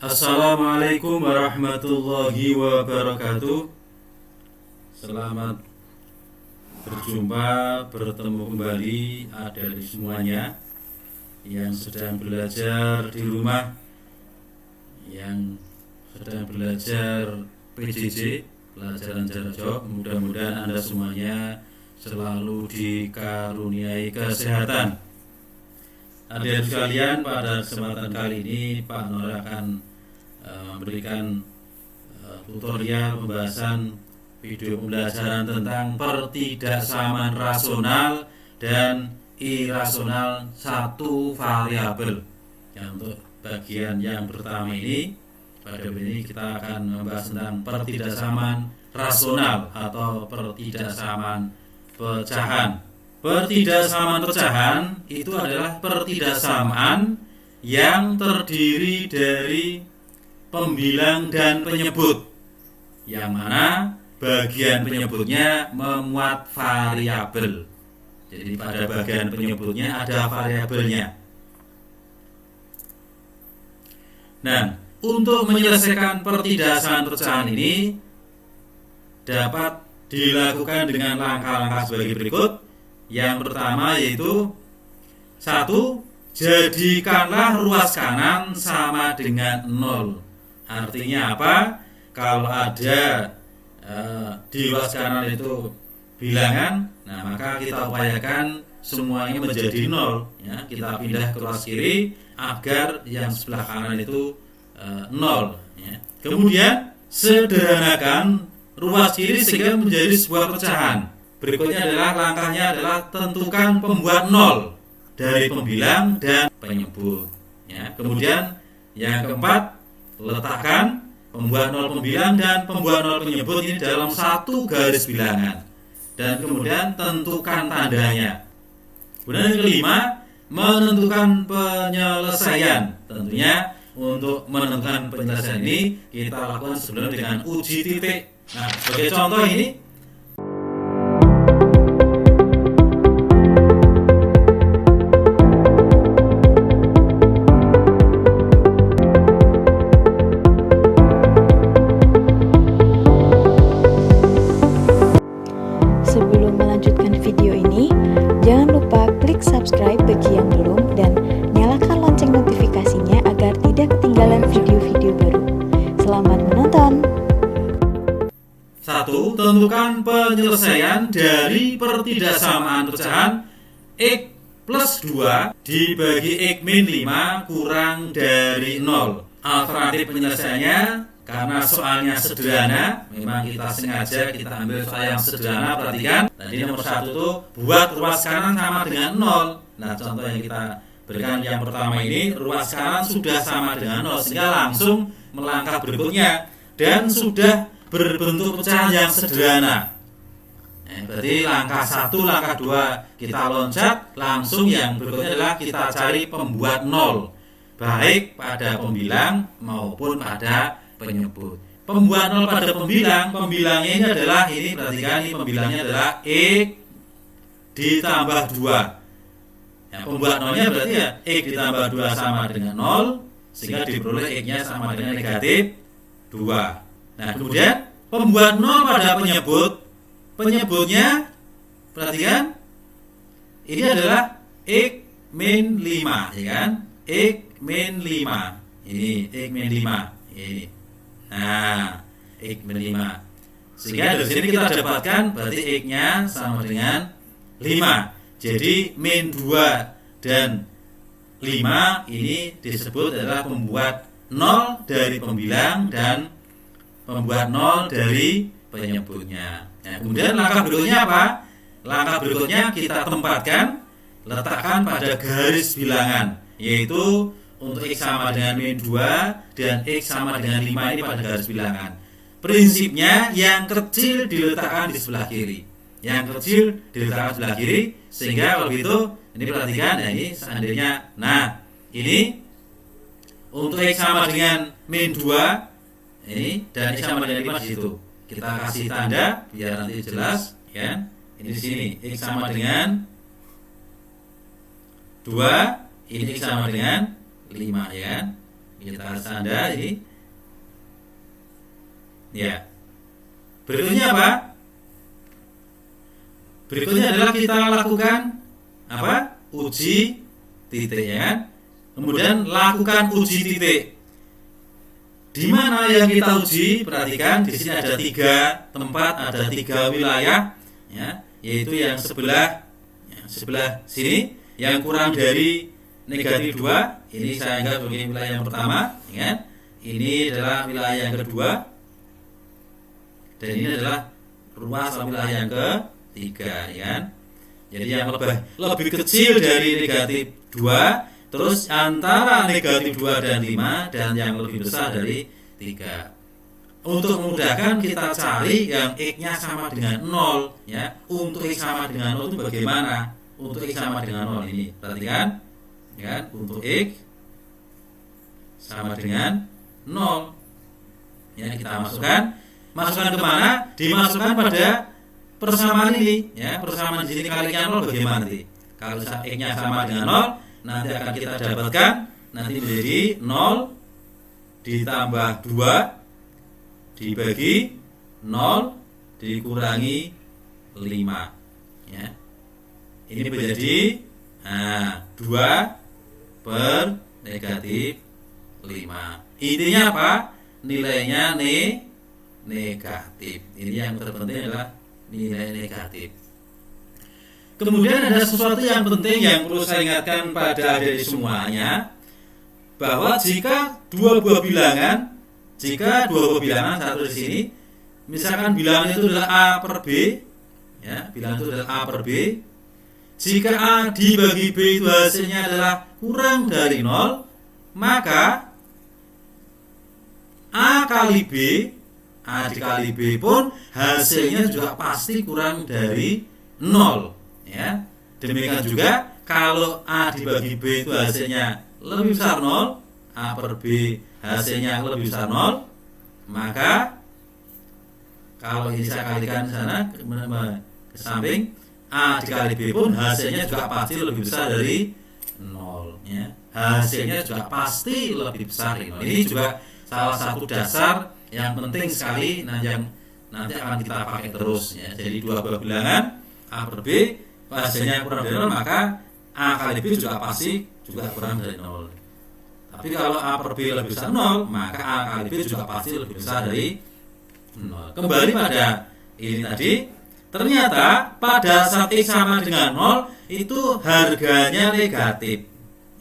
Assalamualaikum warahmatullahi wabarakatuh. Selamat berjumpa, bertemu kembali adik semuanya yang sedang belajar di rumah, yang sedang belajar PJJ, pelajaran jarak jauh. Mudah-mudahan Anda semuanya selalu dikaruniai kesehatan. Adik sekalian, pada kesempatan kali ini Pak Nur akan memberikan tutorial pembahasan video pembelajaran tentang pertidaksamaan rasional dan irasional satu variabel. Untuk bagian yang pertama ini, pada video ini kita akan membahas tentang pertidaksamaan rasional atau pertidaksamaan pecahan. Pertidaksamaan pecahan itu adalah pertidaksamaan yang terdiri dari pembilang dan penyebut, yang mana bagian penyebutnya memuat variabel. Jadi pada bagian penyebutnya ada variabelnya. Nah, untuk menyelesaikan pertidaksamaan pecahan ini dapat dilakukan dengan langkah-langkah sebagai berikut. Yang pertama yaitu 1. Jadikanlah ruas kanan sama dengan 0. Artinya apa? Kalau ada di ruas kanan itu bilangan, nah maka kita upayakan semuanya menjadi 0. Ya, kita pindah ke ruas kiri agar yang sebelah kanan itu 0. Ya. Kemudian sederhanakan ruas kiri sehingga menjadi sebuah pecahan. Berikutnya adalah langkahnya adalah tentukan pembuat 0 dari pembilang dan penyebut. Ya. Kemudian yang keempat, letakkan pembuat 0 pembilang dan pembuat 0 penyebut ini dalam satu garis bilangan. Dan kemudian tentukan tandanya. Kemudian yang kelima, menentukan penyelesaian. Tentunya untuk menentukan penyelesaian ini kita lakukan sebelum dengan uji titik. Nah, sebagai contoh ini, sebelum melanjutkan video ini, jangan lupa klik subscribe bagi yang belum dan nyalakan lonceng notifikasinya agar tidak ketinggalan video-video baru. Selamat menonton! 1. Tentukan penyelesaian dari pertidaksamaan pecahan X plus 2 dibagi X min 5 kurang dari 0. Alternatif penyelesaiannya, karena soalnya sederhana, memang kita sengaja kita ambil soal yang sederhana. Perhatikan, tadi nomor 1 itu buat ruas kanan sama dengan 0. Nah, contoh yang kita berikan yang pertama ini, ruas kanan sudah sama dengan 0, sehingga langsung melangkah berikutnya dan sudah berbentuk pecahan yang sederhana. Berarti langkah 1, langkah 2 kita loncat, langsung yang berikutnya adalah kita cari pembuat 0, baik pada pembilang maupun pada penyebut. Pembuat 0 pada pembilangnya ini adalah, ini perhatikan, ini pembilangnya adalah X ditambah 2. Ya, pembuat 0-nya berarti ya X ditambah 2 sama dengan 0, sehingga diperoleh X-nya sama dengan negatif 2. Nah, kemudian pembuat 0 pada penyebutnya, perhatikan, ini adalah X min 5, ya kan? X min 5. Ini X min 5. Ini. Nah, X min 5. Sehingga dari sini kita dapatkan berarti X-nya sama dengan 5. Jadi min 2 dan 5 ini disebut adalah pembuat 0 dari pembilang dan pembuat 0 dari penyebutnya. Nah, kemudian langkah berikutnya apa? Langkah berikutnya kita tempatkan, letakkan pada garis bilangan, yaitu untuk X sama dengan min 2 dan X sama dengan 5 ini pada garis bilangan. Prinsipnya yang kecil diletakkan di sebelah kiri. Yang kecil diletakkan di sebelah kiri, sehingga kalau begitu, ini perhatikan, ya ini seandainya, nah ini untuk X sama dengan min 2 ini dan X sama dengan 5 di situ. Kita kasih tanda biar nanti jelas, ya. Ini di sini X sama dengan 2, ini X sama dengan 5, ya kan? Kita tanda ini. Ya. Berikutnya apa? Berikutnya adalah kita lakukan apa? Uji titik, ya kan? Kemudian lakukan uji titik. Di mana yang kita uji? Perhatikan di sini ada 3 tempat, ada 3 wilayah, ya, yaitu yang sebelah sini yang kurang dari negatif 2. Ini saya anggap sebagai wilayah yang pertama, ya kan? Ini adalah wilayah yang kedua, dan ini adalah ruas wilayah yang ketiga, ya kan? Jadi yang lebih kecil dari negatif 2, terus antara negatif 2 dan 5, dan yang lebih besar dari 3. Untuk memudahkan kita cari yang X-nya sama dengan 0, ya. Untuk X sama dengan 0 itu bagaimana? Untuk X sama dengan 0 ini, perhatikan, ya kan? Untuk X sama dengan 0, ya, kita masukkan kemana? Dimasukkan pada persamaan ini, ya. Persamaan di sini kalinya 0 bagaimana nanti? Kalau X-nya sama dengan 0, nanti akan kita dapatkan nanti menjadi 0 ditambah 2 dibagi 0 dikurangi 5, ya. Ini menjadi 2 per negatif 5. Intinya apa? Nilainya negatif. Ini yang terpenting adalah nilai negatif. Kemudian ada sesuatu yang penting yang perlu saya ingatkan pada adik-adik semuanya, bahwa jika dua buah bilangan satu di sini, misalkan bilangan itu adalah A per B, ya, bilangan itu adalah A per B. Jika A dibagi B itu hasilnya adalah kurang dari 0, maka A dikali B pun hasilnya juga pasti kurang dari 0, ya. Demikian juga kalau A dibagi B itu hasilnya lebih besar 0, A per B hasilnya lebih besar 0, maka kalau ini saya kalikan ke sana ke samping, A dikali B pun hasilnya juga pasti lebih besar dari 0, ya. Hasilnya juga pasti lebih besar dari 0. Ini juga salah satu dasar yang penting sekali, yang nanti akan kita pakai terus, ya. Jadi dua buah bilangan A per B hasilnya kurang dari 0, maka A kali B juga pasti juga kurang dari 0. Tapi kalau A per B lebih besar 0, maka A kali B juga pasti lebih besar dari 0. Kembali pada ini tadi, ternyata pada saat X sama dengan 0 itu harganya negatif,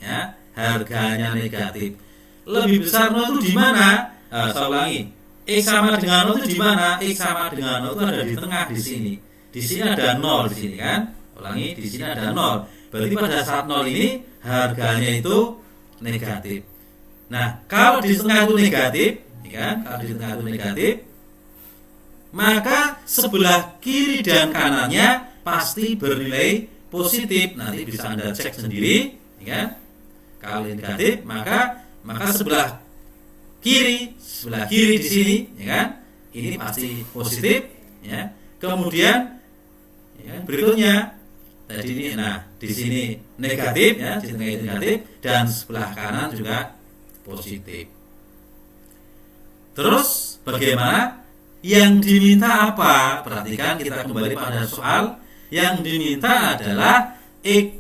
ya, harganya negatif. Lebih besar 0 itu di mana? Saya ulangi, X sama dengan 0 itu di mana? X sama dengan 0 itu ada di tengah di sini. Di sini ada 0 di sini, kan? Ulangi, di sini ada 0. Berarti pada saat 0 ini harganya itu negatif. Nah, kalau di tengah itu negatif, ya kan? Kalau di tengah itu negatif, maka sebelah kiri dan kanannya pasti bernilai positif. Nanti bisa Anda cek sendiri, ya kan? Kalau negatif, maka sebelah kiri di sini, ya kan? Ini pasti positif, ya. Kemudian, ya, berikutnya tadi ini, nah di sini negatif, ya, di tengah itu negatif, dan sebelah kanan juga positif. Terus bagaimana? Yang diminta apa? Perhatikan, kita kembali pada soal. Yang diminta adalah X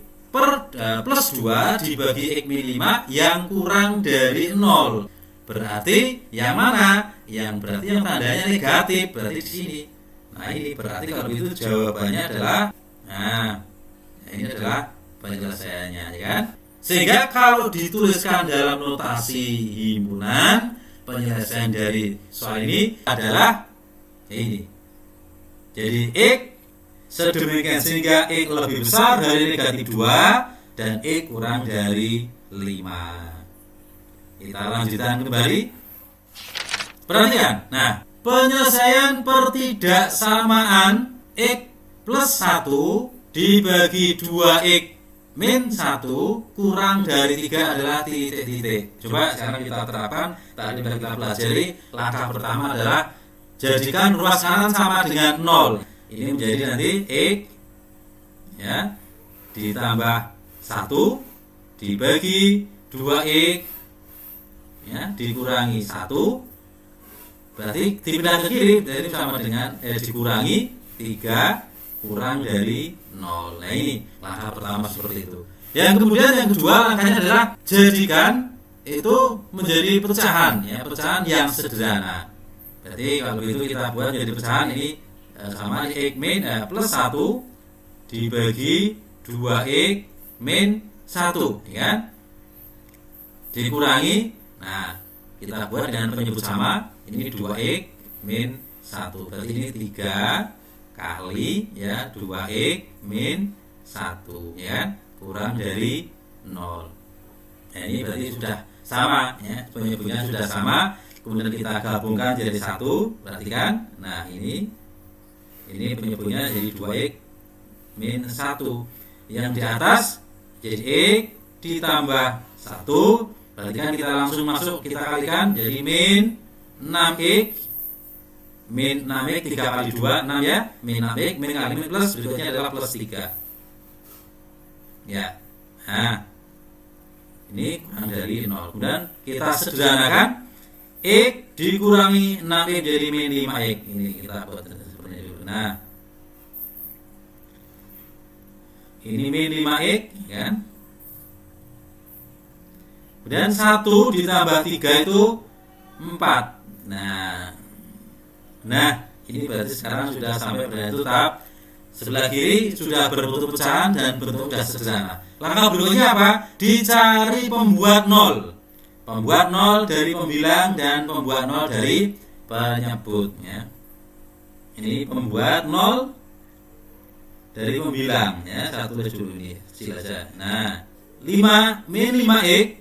plus 2 dibagi X min 5 yang kurang dari 0. Berarti yang mana? Berarti yang tandanya negatif, berarti di sini. Nah, ini berarti kalau itu jawabannya adalah, nah, ini adalah penyelesaiannya, ya kan? Sehingga kalau dituliskan dalam notasi himpunan, penyelesaian dari soal ini adalah ini. Jadi X sedemikian sehingga X lebih besar dari negatif 2 dan X kurang dari 5. Kita lanjutkan kembali. Perhatikan. Nah, penyelesaian pertidaksamaan X plus 1 dibagi 2X min 1 kurang dari 3 adalah titik-titik. Coba sekarang kita terapkan. Tadi kita pelajari, langkah pertama adalah jadikan ruas kanan sama dengan 0. Ini menjadi nanti X, ya, ditambah 1 dibagi 2X ya dikurangi 1 berarti dipindah ke kiri, jadi sama dengan dikurangi 3 kurang dari 0. Nah ini langkah pertama seperti itu. Yang kemudian yang kedua langkahnya adalah jadikan itu menjadi pecahan, ya pecahan yang sederhana. Berarti kalau begitu kita buat jadi pecahan ini sama X min plus 1 dibagi 2X min 1, ya kan? Dikurangi, nah kita buat dengan penyebut sama, ini 2X min 1, berarti ini 3 kali ya 2X min 1, ya kurang dari 0. Nah ini berarti sudah sama, ya penyebutnya sudah sama, kemudian kita gabungkan jadi 1, perhatikan, nah ini penyebutnya jadi 2X min 1, yang di atas jadi X ditambah 1, perhatikan kita langsung masuk, kita kalikan jadi min 6X, min 6X 3 kali 2 6 ya, min 6X, min kali min plus, berikutnya adalah plus 3 ya. Nah ini kurang dari 0, kemudian kita sederhanakan, X dikurangi 6X jadi min 5X, ini kita buat seperti itu. Nah ini min 5X kan, kemudian 1 ditambah 3 itu 4. Nah ini berarti sekarang sudah sampai pada itu tahap sebelah kiri sudah berbentuk pecahan dan bentuk sudah sederhana. Langkah berikutnya apa? Dicari pembuat 0. Pembuat 0 dari pembilang dan pembuat 0 dari penyebut, ya. Ini pembuat 0 dari pembilang, ya. Satu dulu ini kecil aja. Nah 5 min 5X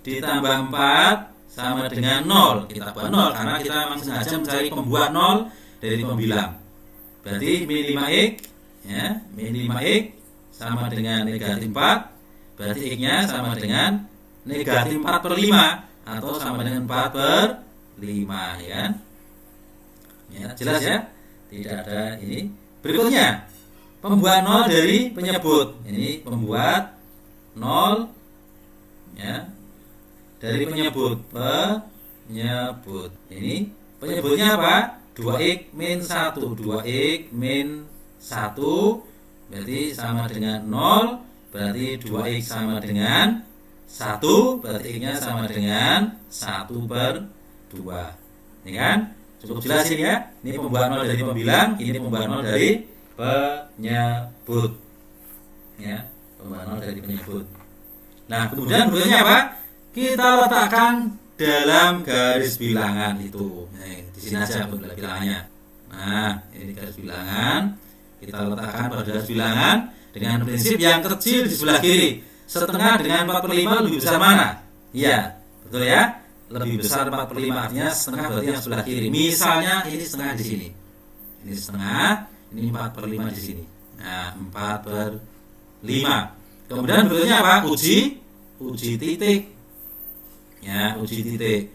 ditambah 4 sama dengan 0. Kita buat 0 karena kita memang sengaja mencari pembuat 0 dari pembilang. Berarti min 5X, ya, min 5X sama dengan negatif 4. Berarti X-nya sama dengan negatif 4 per 5 atau sama dengan 4 per 5, ya. Ya, jelas ya? Tidak ada ini. Berikutnya, pembuat 0 dari penyebut. Ini pembuat 0, ya, dari penyebut. Ini penyebutnya apa? 2X min 1. 2X min 1 berarti sama dengan 0. Berarti 2X sama dengan 1. Berarti X-nya sama dengan 1 per 2. Ini kan? Cukup jelas ini ya. Ini pembuat 0 dari pembilang, ini pembuat 0 dari penyebut. Ya, pembuat 0 dari penyebut. Nah, kemudian berikutnya apa? Kita letakkan dalam garis bilangan itu. Nah, di sini aja bilangannya. Nah, ini garis bilangan. Kita letakkan pada garis bilangan dengan prinsip yang kecil di sebelah kiri. Setengah dengan 4/5 lebih besar mana? Iya, betul ya? Lebih besar 4/5, artinya setengah berarti yang sebelah kiri. Misalnya ini setengah di sini. Ini setengah, ini 4/5 di sini. Nah, 4/5. Kemudian berikutnya apa? Uji titik. Ya, uji titik.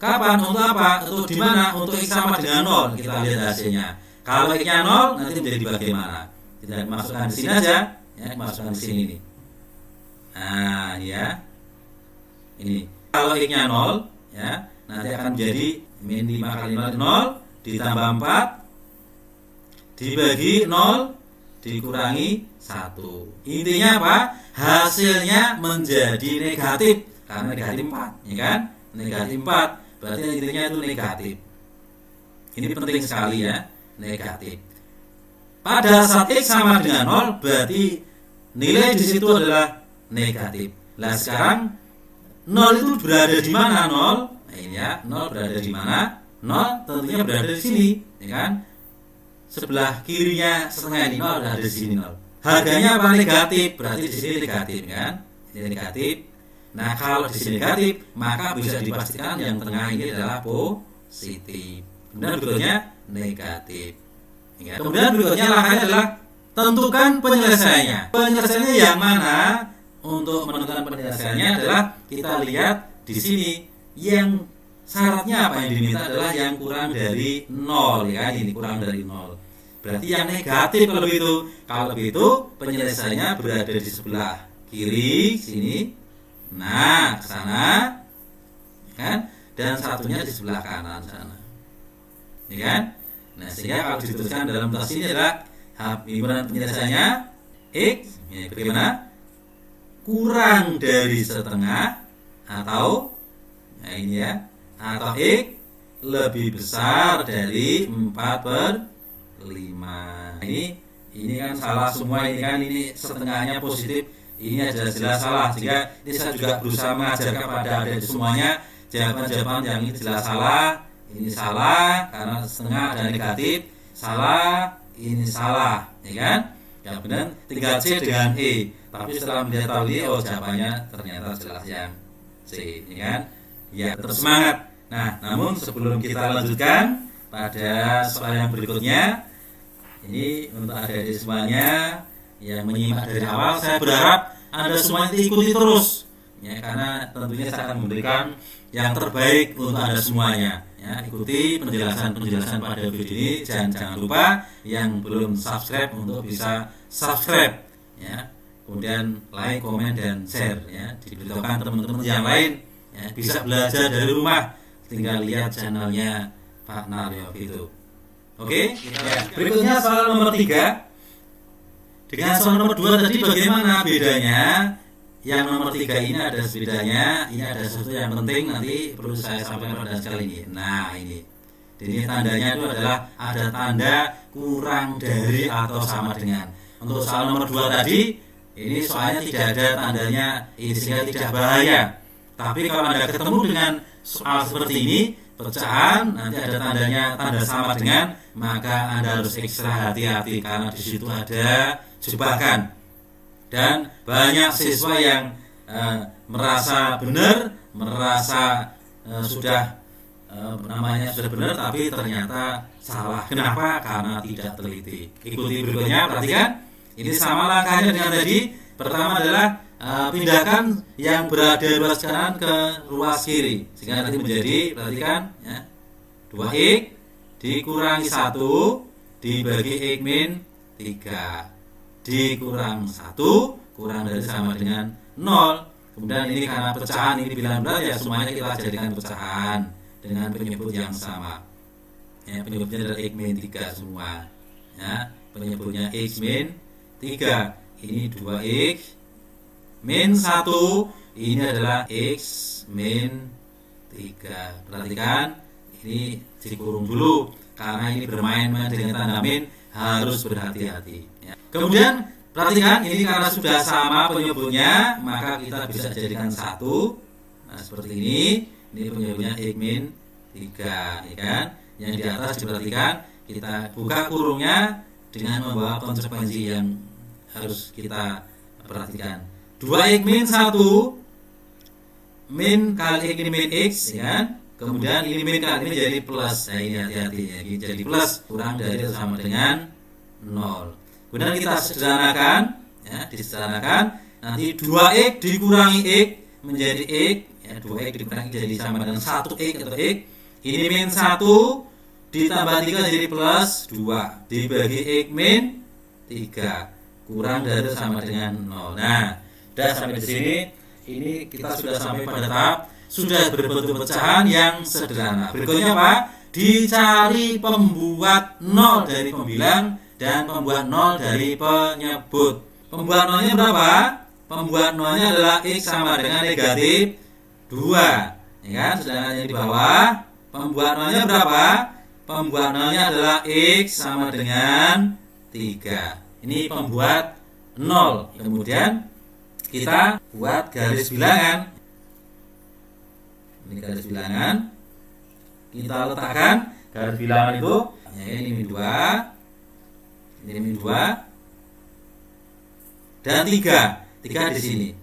Kapan? Untuk apa? Untuk di mana? Untuk X sama dengan 0. Kita lihat hasilnya. Kalau X-nya 0, nanti menjadi bagaimana? Kita masukkan di sini aja, ya, masukkan di sini nih. Nah, ya. Ini. Kalau X-nya 0, ya, nanti akan menjadi min 5 kali 0 ditambah 4 dibagi 0 dikurangi 1. Intinya apa? Hasilnya menjadi negatif. Karena negatif 4, ya kan? Negatif 4, berarti intinya itu negatif. Ini penting sekali ya, negatif. Pada saat X sama dengan 0, berarti nilai di situ adalah negatif. Nah, sekarang 0 itu berada di mana 0? Nah, ini ya, 0 berada di mana? 0 tentunya berada di sini, ya kan? Sebelah kirinya setengah ini 0 berada di sini 0. Harganya apa? Negatif, berarti di sini negatif, kan? Ini negatif. Nah, kalau di sini negatif, maka bisa dipastikan yang tengah ini adalah positif. Kemudian berikutnya negatif. Ya. Kemudian berikutnya langkahnya adalah tentukan penyelesaiannya. Penyelesaiannya yang mana? Untuk menentukan penyelesaiannya adalah kita lihat di sini yang syaratnya apa yang diminta adalah yang kurang dari 0, ya. Ini kurang dari 0. Berarti yang negatif kalau begitu. Kalau begitu penyelesaiannya berada di sebelah kiri sini. Nah, ke sana, kan? Dan satunya di sebelah kanan sana, ya kan? Nah, sehingga kalau dituliskan dalam notas ini adalah himpunan penyelesaiannya X, ya, bagaimana? Kurang dari setengah atau, nah ini ya, atau X lebih besar dari 4/5. Ini kan salah semua, ini kan ini setengahnya positif, ini jelas salah. Sehingga ini saya juga berusaha mengajarkan kepada adik semuanya jawaban-jawaban yang ini jelas salah. Ini salah karena setengah ada negatif, salah, ini salah, ya kan? Ya benar, tinggal C dengan E. Tapi setelah mengetahui, oh jawabannya ternyata jelas yang C, ya kan? Ya, tetap semangat. Nah, namun sebelum kita lanjutkan pada soal yang berikutnya, ini untuk adik-adik semuanya yang menyimak dari awal, saya berharap Anda semuanya ikuti terus, ya, karena tentunya saya akan memberikan yang terbaik untuk Anda semuanya. Ya, ikuti penjelasan pada video ini, jangan lupa yang belum subscribe untuk bisa subscribe, ya. Kemudian like, komen, dan share, ya. Diberitahukan teman-teman yang lain, ya, bisa belajar dari rumah, tinggal lihat channelnya Pak Naryo itu. Oke, ya. Berikutnya soal nomor 3. Dengan soal nomor 2 tadi bagaimana bedanya? Yang nomor 3 ini ada bedanya. Ini ada sesuatu yang penting nanti perlu saya sampaikan pada sekali ini. Nah, ini. Jadi tandanya itu adalah ada tanda kurang dari atau sama dengan. Untuk soal nomor 2 tadi, ini soalnya tidak ada tandanya, ini sehingga tidak bahaya. Tapi kalau Anda ketemu dengan soal seperti ini, pecahan nanti ada tandanya tanda sama dengan, maka Anda harus ekstra hati-hati karena di situ ada jebakan. Dan banyak siswa yang merasa benar, merasa sudah sudah benar, tapi ternyata salah. Kenapa? Karena tidak teliti. Ikuti berikutnya, perhatikan. Ini sama langkahnya dengan tadi. Pertama adalah pindahkan yang berada di ruas kanan ke ruas kiri, sehingga nanti menjadi, perhatikan, ya, 2x dikurangi 1 dibagi x min 3 dikurang 1 kurang dari sama dengan 0. Kemudian ini karena pecahan ini bilangan berat, ya semuanya kita jadikan pecahan dengan penyebut yang sama, ya, penyebutnya adalah x min 3 semua, ya, penyebutnya x min 3. Ini 2x min 1, ini adalah x min 3. Perhatikan, ini dikurung dulu karena ini bermain-main dengan tanda min, harus berhati-hati, ya. Kemudian perhatikan, ini karena sudah sama penyebutnya, maka kita bisa jadikan 1. Nah, seperti ini penyebutnya x min 3, ya kan? Yang di atas diperhatikan, kita buka kurungnya dengan membawa konsekuensi yang harus kita perhatikan. 2x min 1 min kali x ini min x, ya kan? Kemudian ini min kali ini jadi plus. Nah, ini hati-hati, ya, ini jadi plus, kurang dari atau sama dengan 0. Kemudian kita sederhanakan, ya, disederhanakan. Nanti 2x dikurangi x menjadi x, ya, 2x dikurangi jadi sama dengan 1x atau x. Ini min 1 ditambah 3 jadi plus 2 dibagi x min 3 kurang dari atau sama dengan 0. Nah, dan sampai di sini ini kita sudah sampai pada tahap sudah berbentuk pecahan yang sederhana. Berikutnya apa? Dicari pembuat 0 dari pembilang dan pembuat 0 dari penyebut. Pembuat 0-nya berapa? Pembuat 0-nya adalah x sama dengan negatif 2, ya kan? Sedangkan yang di bawah pembuat 0-nya berapa? Pembuat 0-nya adalah x sama dengan 3. Ini pembuat 0. Kemudian kita buat garis bilangan. Ini garis bilangan. Kita letakkan garis bilangan itu, ya, ini min 2, ini min 2, dan 3 di sini.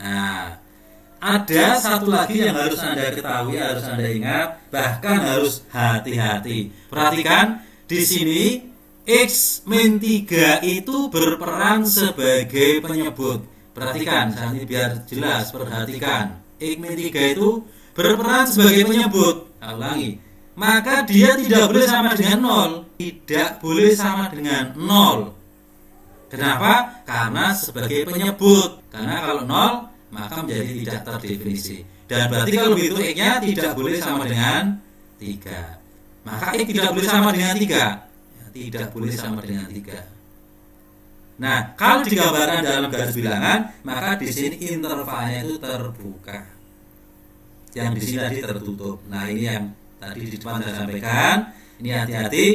Nah, ada satu lagi yang harus Anda ketahui, harus Anda ingat, bahkan harus hati-hati. Perhatikan di sini x min 3 itu berperan sebagai penyebut. Perhatikan, ini biar jelas, perhatikan. X min 3 itu berperan sebagai penyebut. Saya ulangi. Maka dia tidak boleh sama dengan 0. Tidak boleh sama dengan 0. Kenapa? Karena sebagai penyebut. Karena kalau 0 maka menjadi tidak terdefinisi. Dan berarti kalau begitu X-nya tidak boleh sama dengan 3. Maka X tidak boleh sama dengan 3. Ya, tidak boleh sama dengan 3. Nah, kalau digambarkan dalam garis bilangan, maka di sini intervalnya itu terbuka. Yang di sini tadi tertutup. Nah, ini yang tadi di depan saya sampaikan. Ini hati-hati.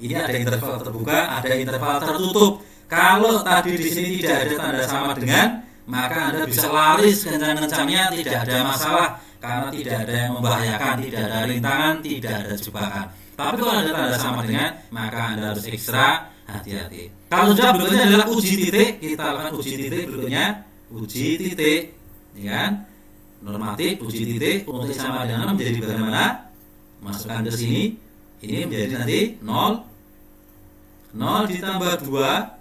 Ini ada interval terbuka, ada interval tertutup. Kalau tadi di sini tidak ada tanda sama dengan, maka Anda bisa lari kencang-kencangnya, tidak ada masalah, karena tidak ada yang membahayakan, tidak ada rintangan, tidak ada jebakan. Tapi kalau ada tanda sama dengan, maka Anda harus ekstra hati-hati. Kalau sudah, berikutnya adalah uji titik. Kita lakukan uji titik berikutnya. Uji titik, ya kan? Normatif, uji titik untuk sama dengan 0 menjadi bagaimana? Masukkan ke sini. Ini menjadi nanti 0. 0 ditambah 2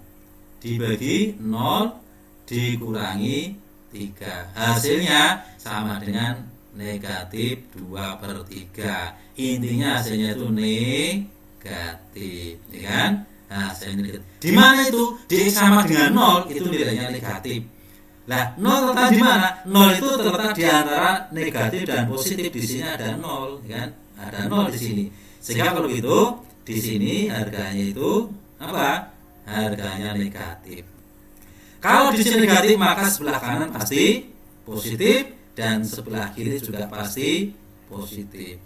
dibagi 0 dikurangi 3. Hasilnya sama dengan negatif 2/3. Intinya hasilnya itu negatif, ya kan? Hasilnya negatif. Di mana itu? D sama dengan 0 itu nilainya negatif. Nah, 0 terletak di mana? 0 itu terletak di antara negatif dan positif. Di sini ada 0, ya kan? Ada 0 di sini. Sehingga kalau begitu di sini harganya itu apa? Harganya negatif. Kalau di sini negatif, maka sebelah kanan pasti positif dan sebelah kiri juga pasti positif.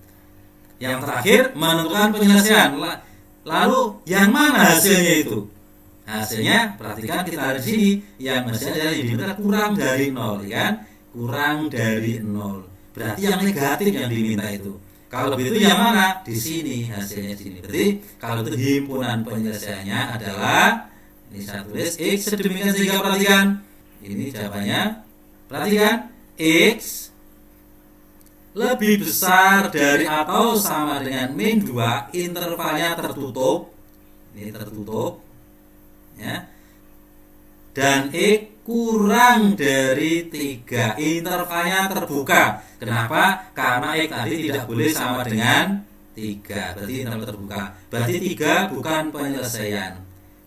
Yang terakhir menentukan penyelesaian. Lalu yang mana hasilnya itu? Hasilnya perhatikan kita ada di sini. Yang hasilnya adalah yang diminta kurang dari 0, ya kan? Kurang dari 0. Berarti yang negatif yang diminta itu. Kalau begitu yang mana? Di sini hasilnya di sini. Berarti kalau itu himpunan penyelesaiannya adalah, ini saya tulis X sedemikian sehingga perhatikan. Ini jawabannya. Perhatikan, X lebih besar dari atau sama dengan min 2, intervalnya tertutup. Ini tertutup. Ya. Dan X kurang dari 3, intervalnya terbuka. Kenapa? Karena X tadi tidak boleh sama dengan 3. Berarti interval terbuka. Berarti 3 bukan penyelesaian.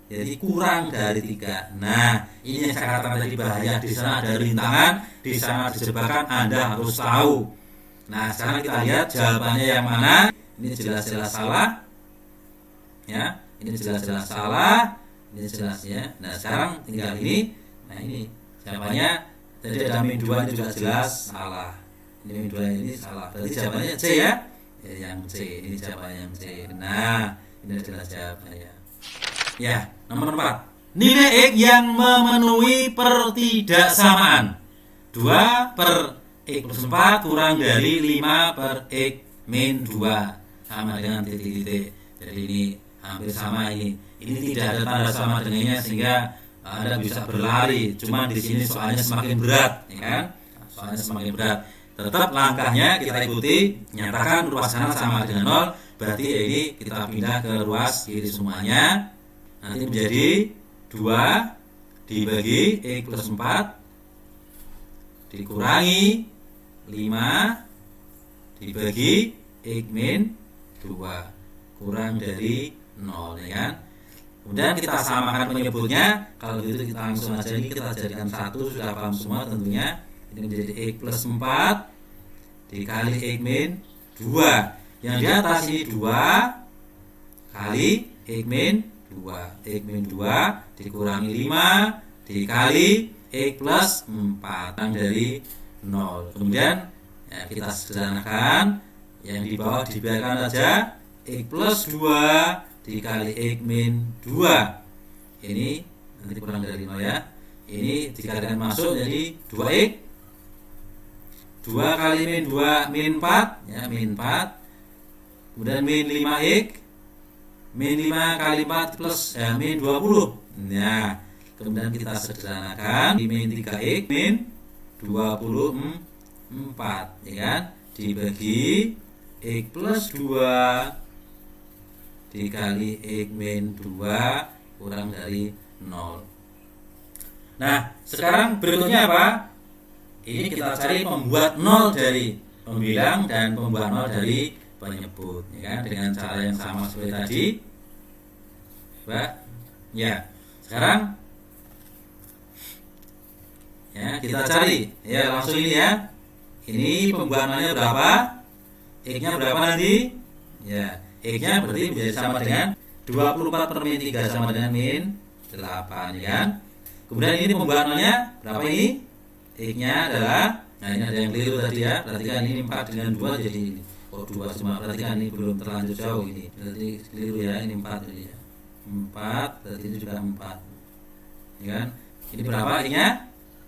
Jadi kurang dari 3. Nah, ini yang saya katakan tadi bahaya. Di sana ada rintangan, di sana ada jebakan, Anda harus tahu. Nah, sekarang kita lihat jawabannya yang mana. Ini jelas-jelas salah. Ya, ini jelas-jelas salah. Ini jelas ya. Nah, sekarang tinggal ini. Nah, ini jawabannya tadi ada min 2 ini juga jelas salah. Ini min 2 ini salah. Berarti jawabannya C ya. Yang C, ini jawabannya yang C. Nah, ini jelas jawabannya. Ya, nomor 4. Nilai X yang memenuhi pertidaksamaan 2/X+4 kurang dari 5/X min 2 sama dengan titik-titik. Jadi ini hampir sama ini. Ini tidak ada tanda sama dengannya sehingga Anda bisa berlari. Cuma di sini soalnya semakin berat, ya kan? Soalnya semakin berat. Tetap langkahnya kita ikuti. Nyatakan ruas kanan sama dengan 0. Berarti ini kita pindah ke ruas kiri semuanya. Nanti menjadi 2 dibagi X+4 dikurangi 5 dibagi X min 2 kurang dari 0, ya kan? Kemudian kita samakan penyebutnya. Kalau gitu kita langsung aja ini kita jadikan 1, sudah paham semua tentunya. Ini menjadi X+4 dikali X min 2. Yang di atas ini 2 kali X min 2. X min 2 dikurangi 5 dikali X+4 kurang dari 0. Kemudian ya, kita sederhanakan. Yang di bawah dibiarkan saja. X+2 dikali X min 2. Ini nanti kurang dari 0 ya. Ini dikalikan masuk jadi 2X. 2 kali min 2 min 4 ya, min 4. Kemudian min 5X. Min 5 kali 4 plus min 20. Nah, kemudian kita sederhanakan di min 3X min 24, ya kan? Dibagi X+2 dikali X min 2 kurang dari 0. Nah, sekarang berikutnya apa? Ini kita cari pembuat 0 dari pembilang dan pembuat 0 dari penyebut, ya kan? Dengan cara yang sama seperti tadi. Coba. Ya. Sekarang ya kita cari ya langsung ini ya. Ini pembuahannya berapa? X-nya berapa nanti? Ya, X-nya berarti menjadi sama dengan 24 per min 3 sama dengan min 8 ya kan. Kemudian ini pembuahannya berapa ini? X-nya adalah, nah ini ada yang keliru tadi ya. Perhatikan ini 4 dengan 2 jadi ini. Oh 2 cuma, perhatikan ini belum terlanjur jauh ini. Berarti keliru ya, ini 4 ini ya. 4 berarti ini juga 4. Ya kan? Ini berapa X-nya?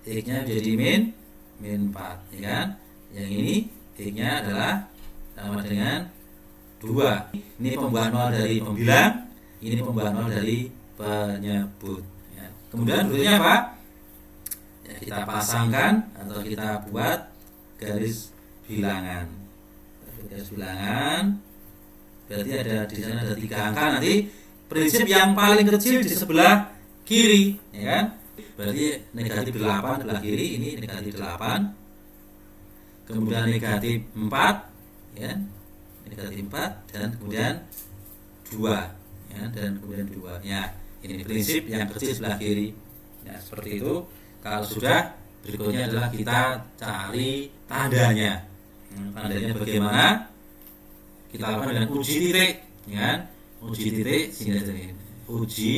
X-nya jadi min 4 ya kan. Yang ini X-nya adalah sama dengan 2. Ini pembuahan nol dari pembilang, ini pembuahan nol dari penyebut ya. Kemudian berikutnya apa? Ya, kita pasangkan atau kita buat garis bilangan. Garis bilangan berarti ada di sana ada 3 angka. Nanti prinsip yang paling kecil di sebelah kiri ya kan. Berarti negatif 8 sebelah kiri, ini negatif 8. Kemudian negatif 4 ya. Negatif 4 dan kemudian 2 ya, dan kemudian 2 ya. Ini prinsip yang kecil sebelah kiri ya, seperti itu. Kalau sudah, berikutnya adalah kita cari tandanya. Tandanya bagaimana? Kita lakukan dengan uji titik ya kan? Uji titik sini. Uji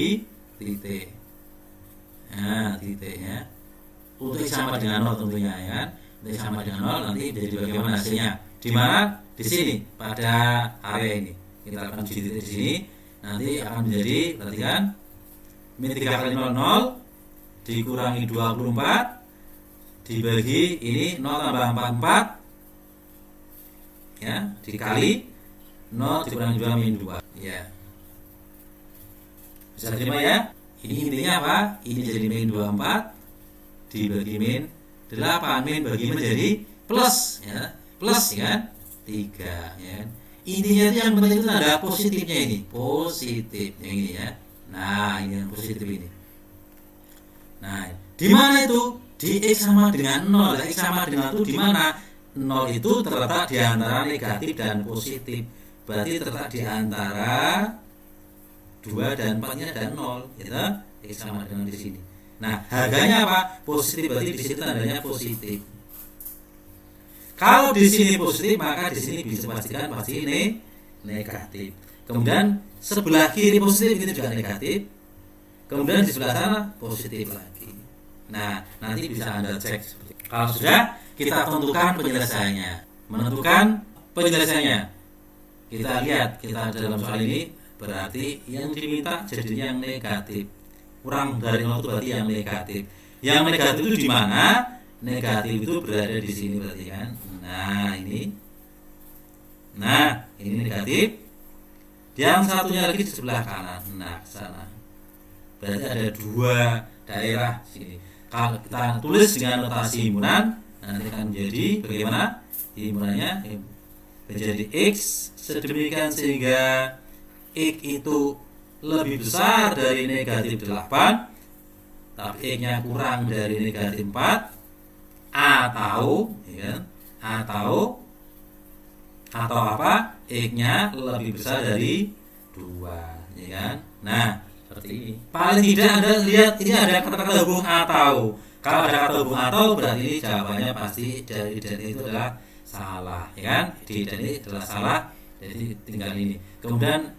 titik. Nah, titiknya untuk X sama dengan 0 tentunya ya kan. Untuk X sama dengan 0 nanti jadi bagaimana hasilnya? Di mana? Di sini pada area ini. Kita akan uji titik di sini. Nanti akan menjadi, perhatikan, min 3 kali 0 dikurangi 24 dibagi ini 0 tambah 44 ya, dikali 0 dikurangi 2 min 2 ya. Bisa terima ya? Ini intinya apa? Ini jadi min 24 dibagi min 8, min bagi menjadi plus ya. Plus ya kan? 3 ya. Intinya itu yang penting itu ada positifnya ini. Positif yang ini ya. Nah, ini yang positif ini. Nah, di mana itu? Di X sama dengan 0. X sama dengan itu di mana? 0 itu terletak di antara negatif dan positif. Berarti terletak di antara 2 dan 4-nya ada 0, gitu. X sama dengan di sini. Nah, harganya apa? Positif, berarti di situ tandanya positif. Kalau di sini positif, maka di sini bisa pastikan pasti ini negatif. Kemudian sebelah kiri positif itu juga negatif. Kemudian di sebelah sana positif lagi. Nah, nanti bisa Anda cek. Kalau sudah, kita tentukan penyelesaiannya. Menentukan penyelesaiannya. Kita lihat, kita dalam soal ini berarti yang diminta jadinya yang negatif. Kurang dari 0 itu berarti yang negatif. Yang negatif itu di mana? Negatif itu berada di sini berarti kan. Nah, ini. Nah, ini negatif. Yang satunya lagi di sebelah kanan. Nah, sana. Berarti ada 2 daerah sini. Kalau kita tulis dengan notasi himpunan, nanti akan menjadi bagaimana? Himpunannya menjadi X sedemikian sehingga X itu lebih besar dari negatif 8, tapi X-nya kurang dari negatif 4, atau ya, atau apa? X-nya lebih besar dari 2 ya kan? Nah, seperti ini. Paling tidak Anda lihat ini ada kata-kata hubung atau. Kalau ada kata hubung atau berarti jawabannya pasti dari itu adalah salah, ya kan? Di ini adalah salah. Jadi tinggal ini. Kemudian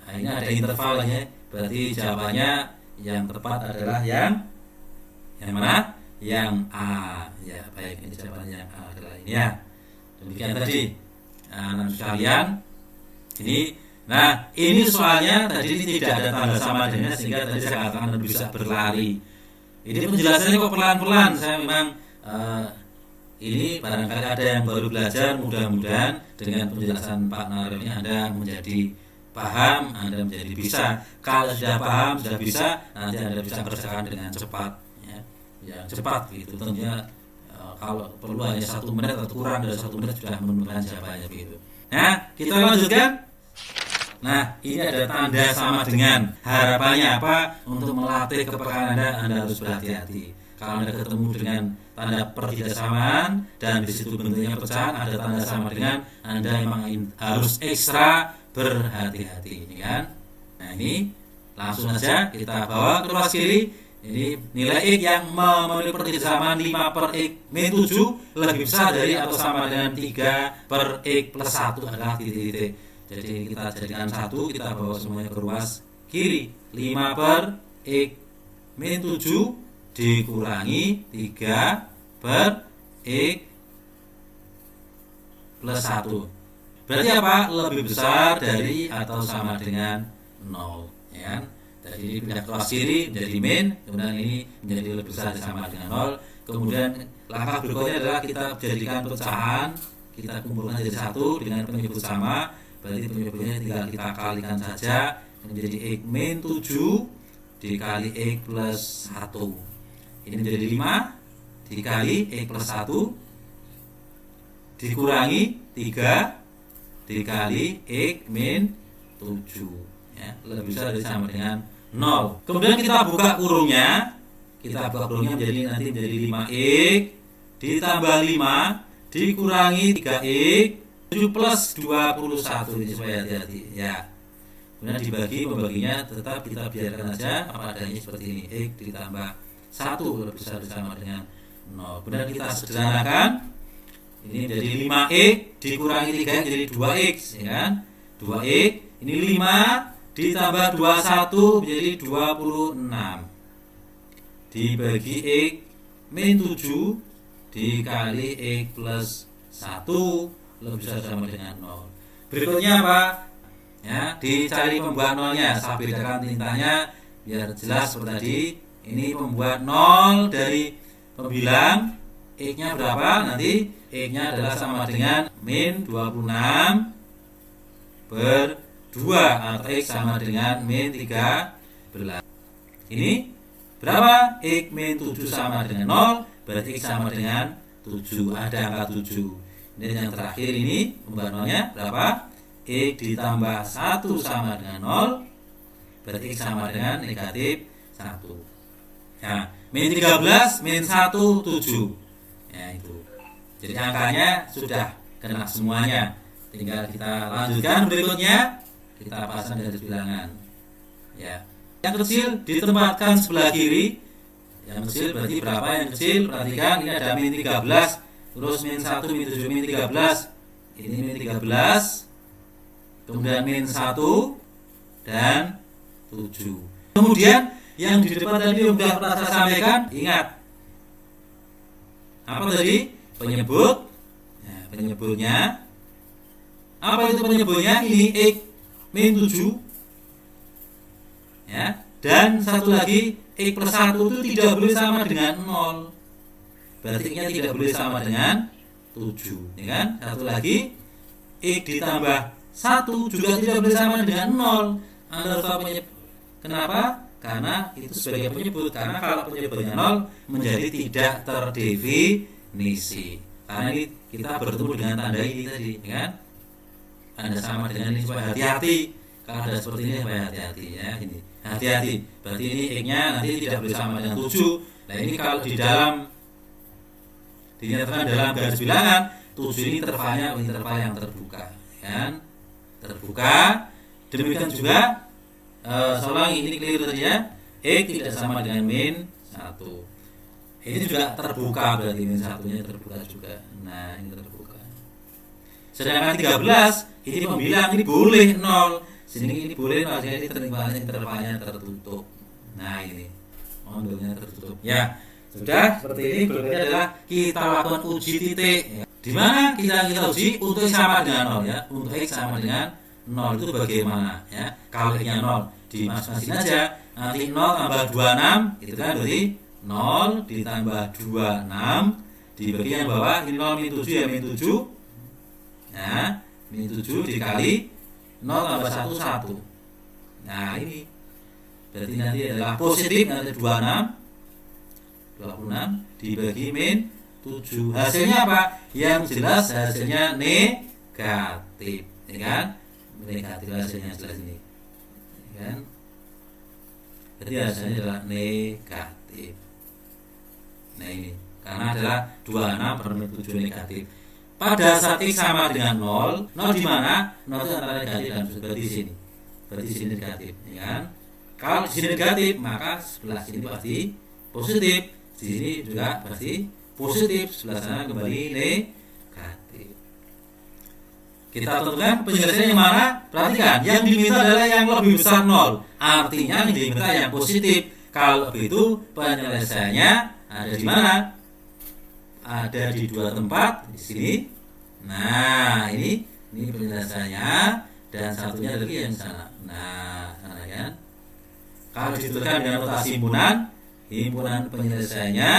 ini ada intervalnya, berarti jawabannya yang tepat adalah yang mana? Yang A. Ya, baik, ini jawabannya yang A adalah ini ya. Demikian tadi. Anak sekalian, ini. Nah, ini soalnya tadi ini tidak ada tanda sama dengan, sehingga tadi saya katakan bisa berlari. Ini penjelasannya kok pelan-pelan. Saya memang ini barangkali ada yang baru belajar, mudah-mudahan dengan penjelasan Pak Narif ini Anda menjadi paham, Anda menjadi bisa. Kalau sudah paham, sudah bisa, nanti Anda bisa kerjakan dengan cepat, ya cepat gitu. Tentunya kalau perlu hanya 1 menit atau kurang dari 1 menit sudah menemukan jawabannya begitu. Nah, kita lanjutkan. Nah, ini ada tanda sama dengan. Harapannya apa? Untuk melatih kepekaan Anda harus berhati-hati. Kalau Anda ketemu dengan tanda pertidaksamaan dan di situ bentuknya pecahan, ada tanda sama dengan, Anda memang harus ekstra berhati-hati, ya kan? Nah, ini Langsung saja kita bawa ke ruas kiri. Ini nilai X yang memenuhi pertidasamaan 5 per X min 7 lebih besar dari atau sama dengan 3 per X plus 1 adalah titik-titik. Jadi kita jadikan 1, kita bawa semuanya ke ruas kiri. 5 per X min 7 dikurangi 3 per X plus 1. Berarti apa? Lebih besar dari atau sama dengan 0, ya kan? Jadi ini pindah ke ruas kiri menjadi min, kemudian ini menjadi lebih besar sama dengan 0. Kemudian langkah berikutnya adalah kita jadikan pecahan, kita kumpulkan jadi 1 dengan penyebut sama. Berarti penyebutnya tinggal kita kalikan saja menjadi X min 7 dikali X plus 1. Ini menjadi 5 dikali X plus 1 dikurangi 3 dikali X min 7, ya, lebih besar dari sama dengan 0. Kemudian kita buka kurungnya. Kita buka kurungnya menjadi 5x ditambah 5 dikurangi 3x 7 plus 21. Ini supaya hati-hati ya. Kemudian pembaginya tetap kita biarkan saja apa adanya seperti ini. X ditambah 1 lebih besar dari sama dengan 0. Kemudian kita sederhanakan. Ini menjadi 5x dikurangi 3 jadi 2x, ya kan? 2x ini 5 ditambah 21 menjadi 26 dibagi X min 7 dikali X plus 1 lebih besar sama dengan 0. Berikutnya apa? Ya, dicari pembuat nolnya. Saya bedakan tintanya biar jelas seperti tadi. Ini pembuat 0 dari pembilang X-nya berapa? Nanti X-nya adalah sama dengan min 26 per 2 atau X sama dengan min 13. Ini berapa? X min 7 sama dengan 0, berarti X sama dengan 7. Ada angka 7. Ini yang terakhir ini pembuat nolnya berapa? X ditambah 1 sama dengan 0, berarti X sama dengan negatif 1. Nah, min 13 min 1 7. Ya itu. Jadi angkanya sudah kena semuanya. Tinggal kita lanjutkan berikutnya. Kita pasang garis bilangan. Ya. Yang kecil ditempatkan sebelah kiri. Yang kecil berarti berapa yang kecil? Perhatikan ini ada min 13, terus min 1, min 7, min 13. Ini min 13. Kemudian min 1 dan 7. Kemudian yang di depan tadi yang sudah pernah saya sampaikan, ingat. Apa tadi? Penyebut. Nah, penyebutnya. Apa itu penyebutnya? Ini X min 7, ya, dan satu lagi X plus 1 itu tidak boleh sama dengan 0, berarti X-nya tidak boleh sama dengan 7, ya kan? Satu lagi X ditambah 1 juga tidak boleh sama dengan 0. Anda harus tahu kenapa? Karena itu sebagai penyebut, karena kalau penyebutnya 0 menjadi tidak terdefinisi. Karena ini kita bertemu dengan tanda ini tadi, ya kan? Anda sama dengan ini supaya hati-hati. Kalau ada seperti ini supaya hati-hati, ya, ini hati-hati. Berarti ini X-nya nanti tidak boleh sama dengan 7. Nah ini kalau di dalam dinyatakan dalam garis bilangan 7 ini interval yang terbuka, kan? Terbuka. Demikian juga solang ini keliru tadi ya. X tidak sama dengan min 1. Ini juga terbuka, berarti min 1-nya terbuka juga. Nah ini terbuka. Sedangkan 13 ini pembilang, ini boleh 0. Sini ini boleh, maksudnya ini intervalnya tertutup. Nah ini mondolnya tertutup. Ya sudah seperti ini. Berikutnya adalah kita lakukan uji titik. Ya. Di mana kita uji untuk X sama dengan 0 ya. Untuk X sama dengan 0 itu bagaimana ya? Kalau X-nya 0 dimasukkan aja. Nanti 0 tambah 26 itu kan berarti 0 ditambah 26 dibagi yang bawah. Ini 0 min 7 ya, min 7. Nah, min 7 dikali 0 tambah 1 1. Nah, ini berarti nanti adalah positif, nanti 26 dibagi min 7. Hasilnya apa? Yang jelas hasilnya negatif, ya kan? Negatif hasilnya jelas ini. Ya kan? Jadi hasilnya adalah negatif. Nah, ini karena adalah 26 per min 7 negatif. Pada saat X sama dengan 0 di mana? 0 itu antara negatif dan berarti di sini. Berarti di sini negatif, ya kan? Kalau di sini negatif, maka sebelah sini pasti positif. Di sini juga pasti positif, sebelah sana kembali negatif. Kita tentukan penyelesaian yang mana? Perhatikan, yang diminta adalah yang lebih besar 0. Artinya yang diminta yang positif. Kalau begitu penyelesaiannya ada di mana? Ada di dua tempat, di sini. Nah, ini penyelesaiannya, dan satunya lagi yang sana. Nah, sana kan. Kalau ditentukan dengan notasi himpunan penyelesaiannya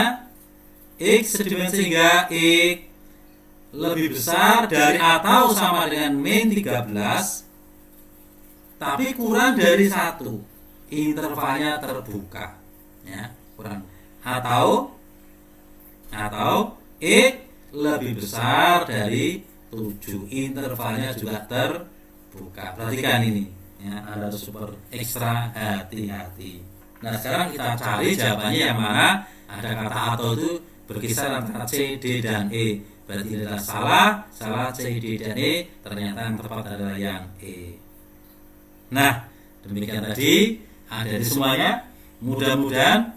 X sedimensi hingga X lebih besar dari atau sama dengan min 13 tapi kurang dari 1, intervalnya terbuka ya, kurang atau X lebih besar dari 7, intervalnya juga terbuka. Perhatikan ini ya, ada super ekstra hati-hati. Nah, sekarang kita cari jawabannya yang mana. Ada kata atau itu berkisar antara C, D, dan E. Berarti adalah salah C, D, dan E. Ternyata yang tepat adalah yang E. Nah, demikian tadi adik-adik semuanya. Mudah-mudahan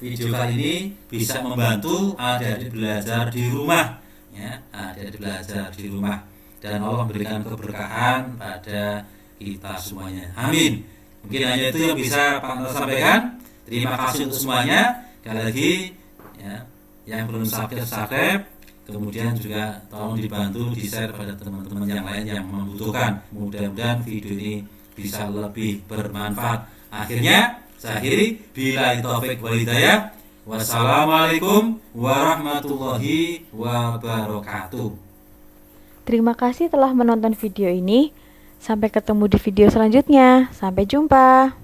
video kali ini bisa membantu adik-adik belajar di rumah, ya, adik-adik belajar di rumah, dan Allah memberikan keberkahan pada kita semuanya. Amin. Mungkin hanya itu yang bisa Pak Anto sampaikan. Terima kasih untuk semuanya. Sekali lagi, ya, yang belum subscribe, kemudian juga tolong dibantu di-share pada teman-teman yang lain yang membutuhkan. Mudah-mudahan video ini bisa lebih bermanfaat. Akhirnya saya akhiri, billahi taufik wal hidayah. Wassalamualaikum warahmatullahi wabarakatuh. Terima kasih telah menonton video ini. Sampai ketemu di video selanjutnya. Sampai jumpa.